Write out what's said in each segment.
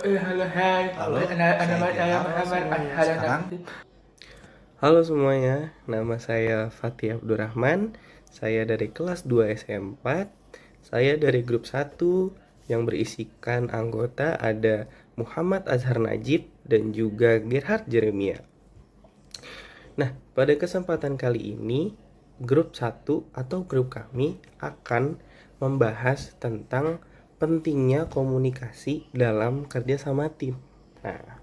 Halo, hai. Halo, Ana saya saya Gilharo Muhammad semuanya. Halo, Sekarang Halo semuanya, nama saya Fatih Abdurrahman. Saya dari kelas 2 SM4. Saya dari grup 1 yang berisikan anggota ada Muhammad Azhar Najib dan juga Gerhard Jeremia. Nah, pada kesempatan kali ini, grup 1 atau grup kami akan membahas tentang pentingnya komunikasi dalam kerjasama tim. Nah,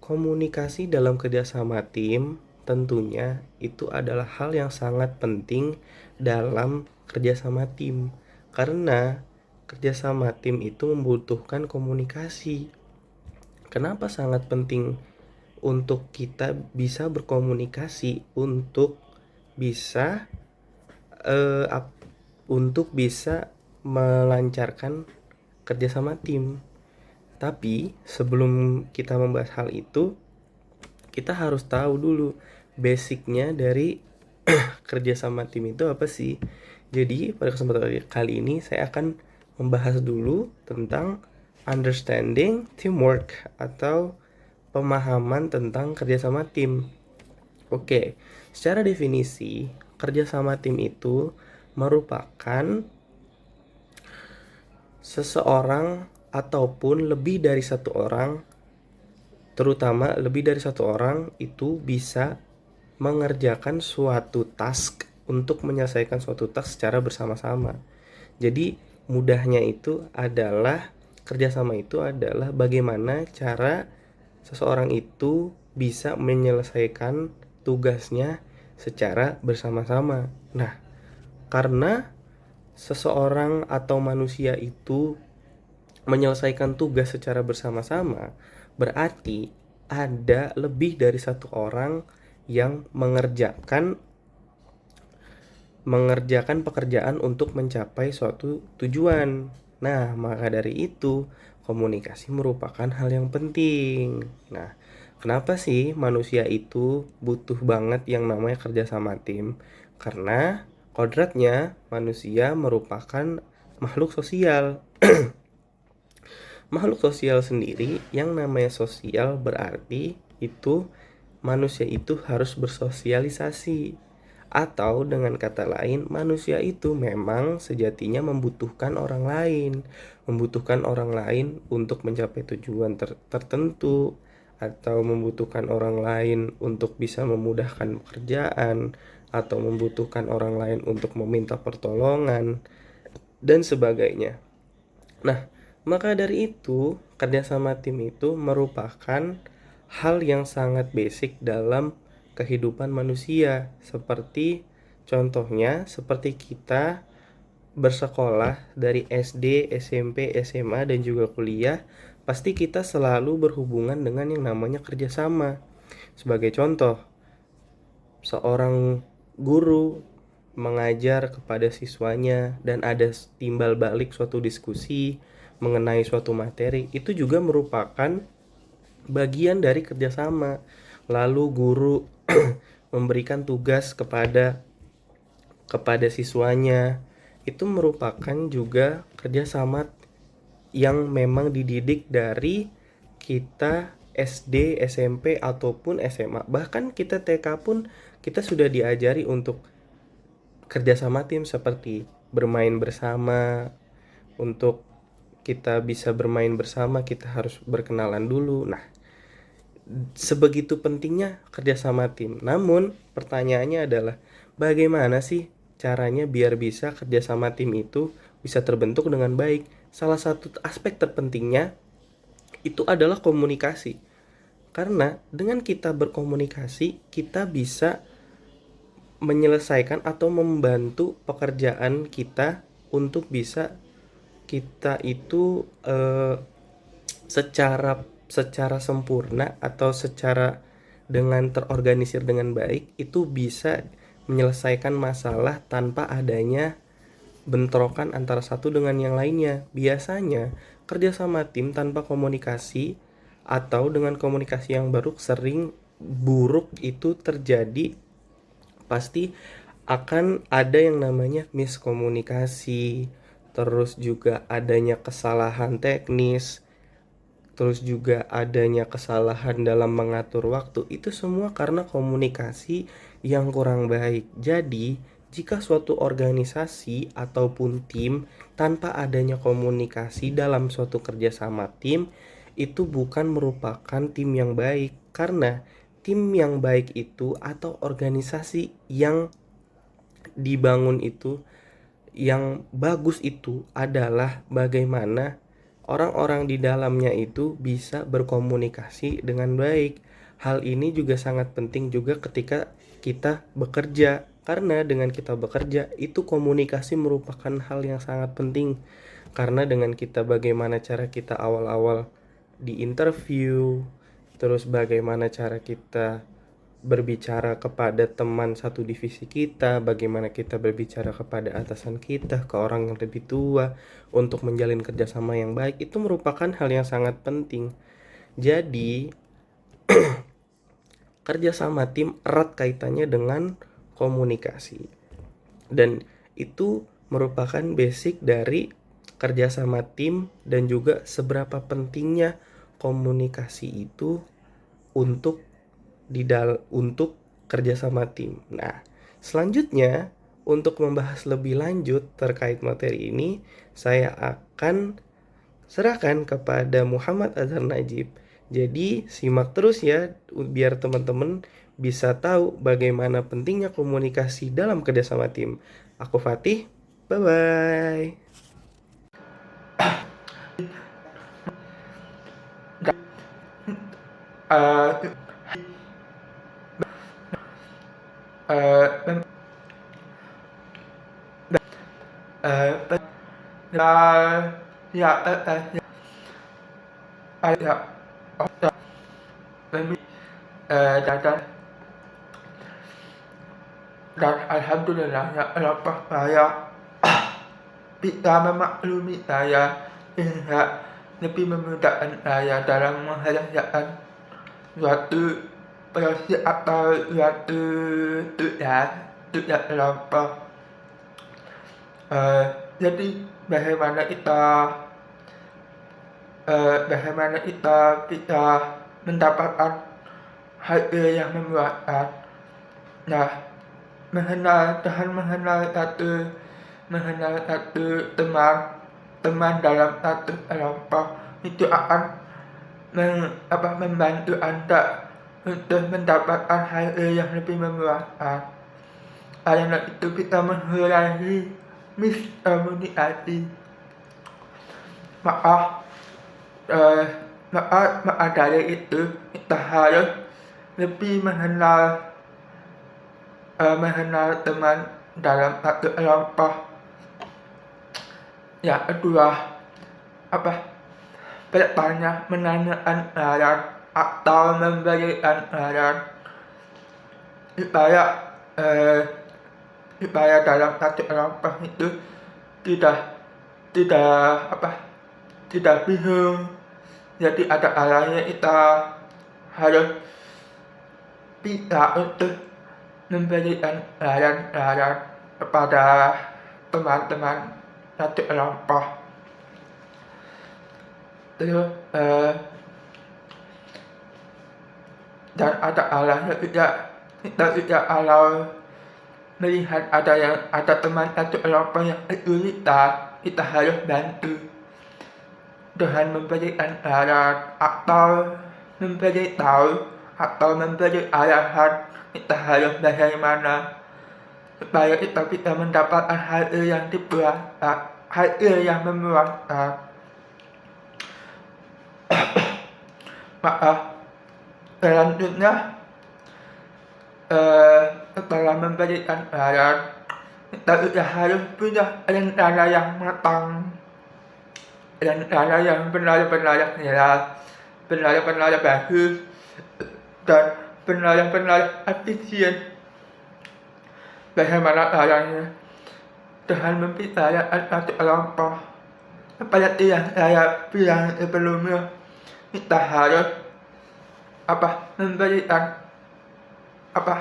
komunikasi dalam kerjasama tim tentunya itu adalah hal yang sangat penting dalam kerjasama tim, karena kerjasama tim itu membutuhkan komunikasi. Kenapa sangat penting untuk kita bisa berkomunikasi bisa eh, untuk bisa melancarkan kerjasama tim. Tapi sebelum kita membahas hal itu, kita harus tahu dulu basicnya dari kerjasama tim itu apa sih. Jadi pada kesempatan kali ini saya akan membahas dulu tentang understanding teamwork atau pemahaman tentang kerjasama tim. Oke, secara definisi kerjasama tim itu merupakan seseorang ataupun lebih dari satu orang, terutama lebih dari satu orang itu bisa mengerjakan suatu task untuk menyelesaikan suatu task secara bersama-sama. Jadi mudahnya itu adalah kerjasama itu adalah bagaimana cara seseorang itu bisa menyelesaikan tugasnya secara bersama-sama. Nah, karena seseorang atau manusia itu menyelesaikan tugas secara bersama-sama, berarti ada lebih dari satu orang yang mengerjakan pekerjaan untuk mencapai suatu tujuan. Nah, maka dari itu, komunikasi merupakan hal yang penting. Nah, kenapa sih manusia itu butuh banget yang namanya kerja sama tim? Karena kodratnya manusia merupakan makhluk sosial. Makhluk sosial sendiri yang namanya sosial berarti itu manusia itu harus bersosialisasi. Atau dengan kata lain, manusia itu memang sejatinya membutuhkan orang lain. Membutuhkan orang lain untuk mencapai tujuan tertentu. Atau membutuhkan orang lain untuk bisa memudahkan pekerjaan. Atau membutuhkan orang lain untuk meminta pertolongan. Dan sebagainya. Nah, maka dari itu, kerjasama tim itu merupakan hal yang sangat basic dalam kehidupan manusia. Seperti contohnya, seperti kita bersekolah dari SD, SMP, SMA, dan juga kuliah, pasti kita selalu berhubungan dengan yang namanya kerjasama. Sebagai contoh, seorang guru mengajar kepada siswanya dan ada timbal balik suatu diskusi mengenai suatu materi, itu juga merupakan bagian dari kerjasama. Lalu guru memberikan tugas kepada siswanya, itu merupakan juga kerjasama yang memang dididik dari kita SD, SMP, ataupun SMA. Bahkan kita TK pun kita sudah diajari untuk kerjasama tim seperti bermain bersama. Untuk kita bisa bermain bersama, kita harus berkenalan dulu. Nah, sebegitu pentingnya kerjasama tim. Namun, pertanyaannya adalah bagaimana sih caranya biar bisa kerjasama tim itu bisa terbentuk dengan baik? Salah satu aspek terpentingnya itu adalah komunikasi. Karena dengan kita berkomunikasi, kita bisa menyelesaikan atau membantu pekerjaan kita untuk bisa kita itu secara secara sempurna atau secara dengan terorganisir dengan baik itu bisa menyelesaikan masalah tanpa adanya bentrokan antara satu dengan yang lainnya. Biasanya kerjasama tim tanpa komunikasi atau dengan komunikasi yang baru sering buruk itu terjadi. Pasti akan ada yang namanya miskomunikasi, terus juga adanya kesalahan teknis, terus juga adanya kesalahan dalam mengatur waktu, itu semua karena komunikasi yang kurang baik. Jadi, jika suatu organisasi ataupun tim tanpa adanya komunikasi dalam suatu kerjasama tim, itu bukan merupakan tim yang baik. Karena tim yang baik itu atau organisasi yang dibangun itu, yang bagus itu adalah bagaimana orang-orang di dalamnya itu bisa berkomunikasi dengan baik. Hal ini juga sangat penting juga ketika kita bekerja, karena dengan kita bekerja itu komunikasi merupakan hal yang sangat penting. Karena dengan kita bagaimana cara kita awal-awal di interview, terus bagaimana cara kita berbicara kepada teman satu divisi kita, bagaimana kita berbicara kepada atasan kita, ke orang yang lebih tua, untuk menjalin kerjasama yang baik, itu merupakan hal yang sangat penting. Jadi, kerjasama tim erat kaitannya dengan komunikasi. Dan itu merupakan basic dari kerjasama tim dan juga seberapa pentingnya komunikasi itu untuk untuk kerjasama tim. Nah, selanjutnya untuk membahas lebih lanjut terkait materi ini, saya akan serahkan kepada Muhammad Azhar Najib. Jadi simak terus ya, biar teman-teman bisa tahu bagaimana pentingnya komunikasi dalam kerjasama tim. Aku Fatih, bye-bye. Dan alhamdulillah ya Allah saya bisa memaklumi saya hingga lebih memudahkan saya dalam mengerjakan suatu proses atau suatu tugas kelompok. Jadi bagaimana kita bisa mendapatkan hasil yang memuaskan. Nah, mengenal satu teman dalam satu kelompok itu akan membantu Anda untuk mendapatkan hasil yang lebih memuaskan. Karena itu kita mengurangi miskomunikasi. Maka dari itu kita harus lebih mengenal teman dalam satu kelompok. Yang kedua, bertanya, menanyakan saran atau memberikan saran supaya dalam satu kelompok itu tidak bingung. Jadi ada arahnya, kita harus bisa untuk memberikan saran kepada teman-teman satu kelompok. Terus dan ada arahnya juga, kita juga kalau melihat ada teman satu kelompok yang kesulitan, kita harus bantu dengan memberikan saran atau memberitahu atau memberi arahan kita harus bagaimana supaya kita bisa mendapatkan hasil yang memuaskan. Maka selanjutnya, setelah memberikan saran, kita juga harus punya rencana yang matang, rencana yang benar-benar jelas, benar-benar bagus, dan benar-benar efisien. Bagaimana caranya? Dengan membicarakan satu kelompok. Seperti yang saya bilang sebelumnya, kita harus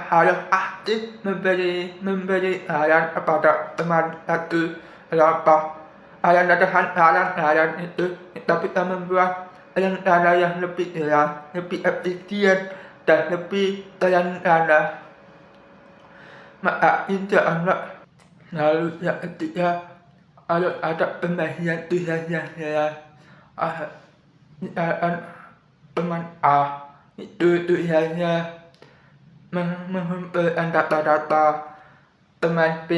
harus aktif memberi saran kepada teman satu kelompok. Dengan saran itu kita bisa membuat rencana yang lebih jelas, lebih efisien, dan lebih terencana. Maka insya Allah. Lalu yang ketiga, harus ada pembagian tugas yang jelas. Misalkan teman A itu tugasnya mengumpulkan data-data, teman B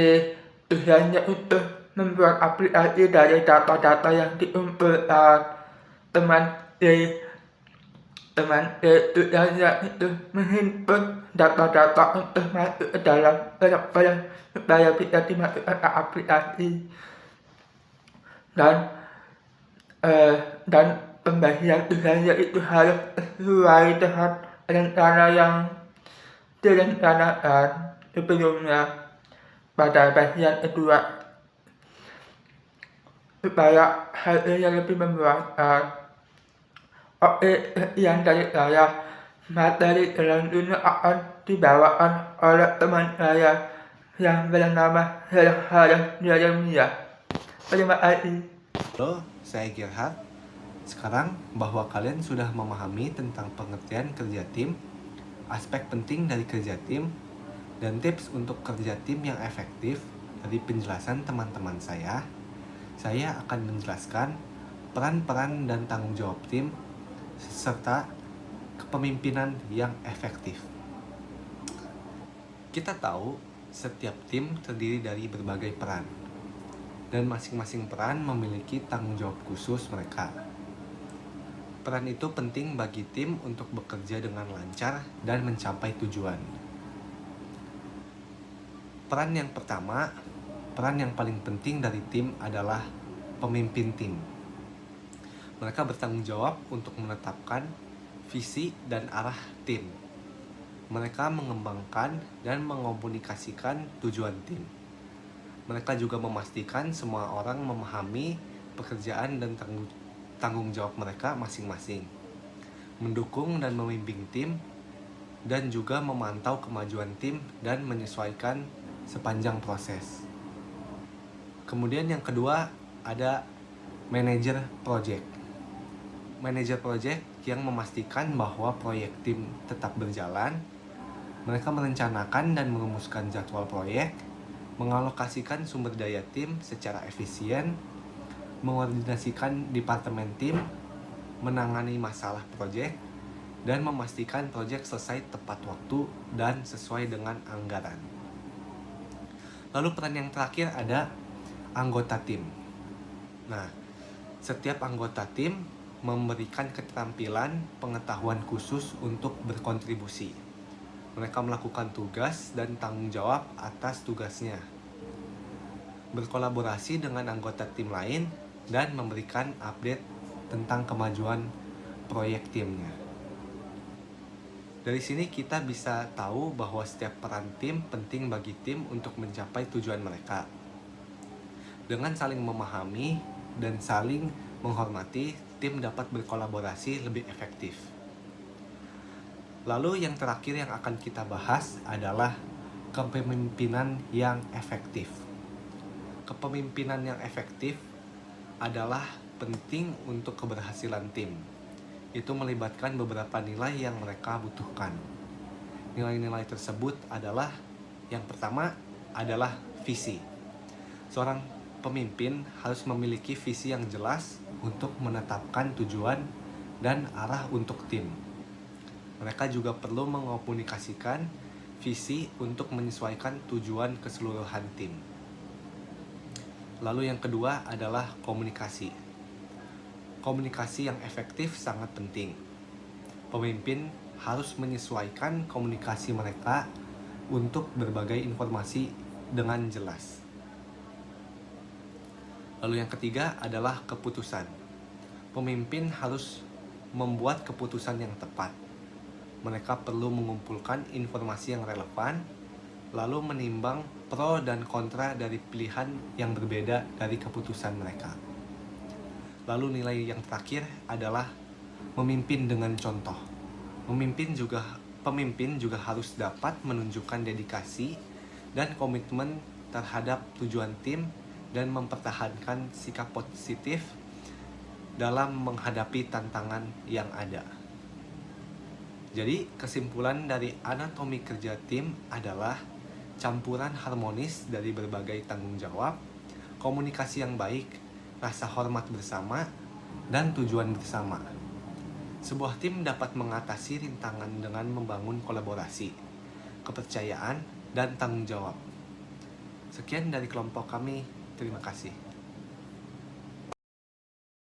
tugasnya untuk membuat aplikasi dari data-data yang dikumpulkan, teman D tugasnya itu menghimpun data-data untuk masuk ke dalam proyek supaya bisa dimasukkan ke aplikasi. Dan pembagian tugasnya itu harus sesuai dengan rencana yang direncanakan sebelumnya pada bagian kedua supaya hasilnya lebih memuaskan. Oke, sekian dari saya. Materi selanjutnya akan dibawakan oleh teman saya yang bernama Gerhard Jeremia. Terima kasih. Halo, saya Gerhard. Sekarang bahwa kalian sudah memahami tentang pengertian kerja tim, aspek penting dari kerja tim, dan tips untuk kerja tim yang efektif dari penjelasan teman-teman saya akan menjelaskan peran-peran dan tanggung jawab tim serta kepemimpinan yang efektif. Kita tahu setiap tim terdiri dari berbagai peran, dan masing-masing peran memiliki tanggung jawab khusus mereka. Peran itu penting bagi tim untuk bekerja dengan lancar dan mencapai tujuan. Peran yang pertama, peran yang paling penting dari tim adalah pemimpin tim. Mereka bertanggung jawab untuk menetapkan visi dan arah tim. Mereka mengembangkan dan mengomunikasikan tujuan tim. Mereka juga memastikan semua orang memahami pekerjaan dan tanggung jawab mereka masing-masing, mendukung dan membimbing tim, dan juga memantau kemajuan tim dan menyesuaikan sepanjang proses. Kemudian yang kedua ada manajer project. Manajer project yang memastikan bahwa proyek tim tetap berjalan. Mereka merencanakan dan merumuskan jadwal proyek, mengalokasikan sumber daya tim secara efisien, mengkoordinasikan departemen tim, menangani masalah proyek, dan memastikan proyek selesai tepat waktu dan sesuai dengan anggaran. Lalu peran yang terakhir ada anggota tim. Nah, setiap anggota tim memberikan keterampilan pengetahuan khusus untuk berkontribusi. Mereka melakukan tugas dan tanggung jawab atas tugasnya, berkolaborasi dengan anggota tim lain, dan memberikan update tentang kemajuan proyek timnya. Dari sini kita bisa tahu bahwa setiap peran tim penting bagi tim untuk mencapai tujuan mereka. Dengan saling memahami dan saling menghormati, tim dapat berkolaborasi lebih efektif. Lalu yang terakhir yang akan kita bahas adalah kepemimpinan yang efektif. Kepemimpinan yang efektif adalah penting untuk keberhasilan tim. Itu melibatkan beberapa nilai yang mereka butuhkan. Nilai-nilai tersebut adalah, yang pertama adalah visi. Seorang pemimpin harus memiliki visi yang jelas untuk menetapkan tujuan dan arah untuk tim. Mereka juga perlu mengomunikasikan visi untuk menyesuaikan tujuan keseluruhan tim. Lalu yang kedua adalah komunikasi. Komunikasi yang efektif sangat penting. Pemimpin harus menyesuaikan komunikasi mereka untuk berbagai informasi dengan jelas. Lalu yang ketiga adalah keputusan. Pemimpin harus membuat keputusan yang tepat. Mereka perlu mengumpulkan informasi yang relevan, lalu menimbang pro dan kontra dari pilihan yang berbeda dari keputusan mereka. Lalu nilai yang terakhir adalah memimpin dengan contoh. Pemimpin juga harus dapat menunjukkan dedikasi dan komitmen terhadap tujuan tim dan mempertahankan sikap positif dalam menghadapi tantangan yang ada. Jadi, kesimpulan dari anatomi kerja tim adalah campuran harmonis dari berbagai tanggung jawab, komunikasi yang baik, rasa hormat bersama, dan tujuan bersama. Sebuah tim dapat mengatasi rintangan dengan membangun kolaborasi, kepercayaan, dan tanggung jawab. Sekian dari kelompok kami, terima kasih.